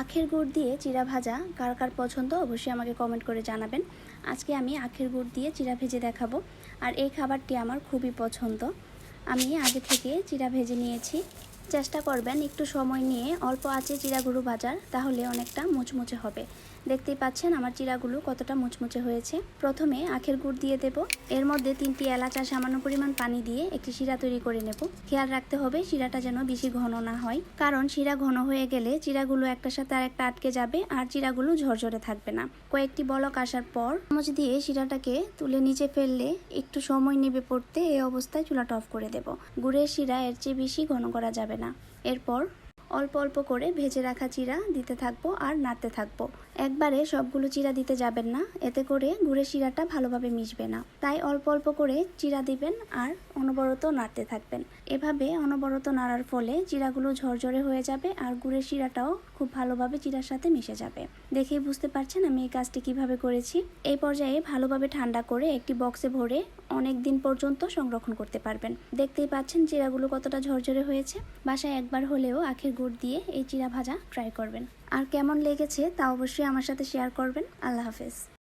আখের গুড় দিয়ে চিড়া ভাজা কার কার পছন্দ অবশ্যই আমাকে কমেন্ট করে জানাবেন। আজকে আমি আখের গুড় দিয়ে চিড়া ভেজে দেখাবো, আর এই খাবারটি আমার খুবই পছন্দ। আমি আগে থেকে চিড়া ভেজে নিয়েছি। চেষ্টা করবেন একটু সময় নিয়ে অল্প আঁচে চিড়াগুলো ভাজার, তাহলে অনেকটা মুচমুচে হবে। দেখতেই পাচ্ছেন আমার চিড়াগুলো কতটা মুচমুচে হয়েছে। প্রথমে আখের গুড় দিয়ে দেব, এর মধ্যে 3টি এলাচ আর সামান্য পরিমাণ পানি দিয়ে একটি শিরা তৈরি করে নেব। খেয়াল রাখতে হবে শিরাটা যেন বেশি ঘন না হয়, কারণ শিরা ঘন হয়ে গেলে চিড়াগুলো একটার সাথে আরেকটা আটকে যাবে আর চিড়াগুলো ঝরঝরে থাকবে না। কয়েকটি বলক আসার পর চামচ দিয়ে শিরাটাকে তুলে নিচে ফেললে একটু সময় নেবে পড়তে। এই অবস্থায় চুলাটা অফ করে দেব। গুড়ের শিরা এর চেয়ে বেশি ঘন করা যাবে না। এরপর অল্প অল্প করে ভেজে রাখা চিড়া দিতে থাকবো আর নাড়তে থাকবো। একবারে সবগুলো চিড়া দিতে যাবেন না, এতে করে গুড়ের শিরাটা ভালোভাবে মিশবে না। তাই অল্প অল্প করে চিড়া দিবেন আর অনবরত নাড়তে থাকবেন। এভাবে অনবরত নাড়ার ফলে চিড়াগুলো ঝরঝরে হয়ে যাবে আর গুড়ের শিরাটাও খুব ভালোভাবে চিড়ার সাথে মিশে যাবে। দেখেই বুঝতে পারছেন আমি এই কাজটি কিভাবে করেছি। এই পর্যায়ে ভালোভাবে ঠান্ডা করে একটি বক্সে ভরে অনেক দিন পর্যন্ত সংরক্ষণ করতে পারবেন। দেখতেই পাচ্ছেন চিড়াগুলো কতটা ঝরঝরে হয়েছে। বাসায় একবার হলেও আখের গুড় দিয়ে এই চিড়া ভাজা ট্রাই করবেন, আর কেমন লেগেছে তা অবশ্যই আমার সাথে শেয়ার করবেন। আল্লাহ হাফেজ।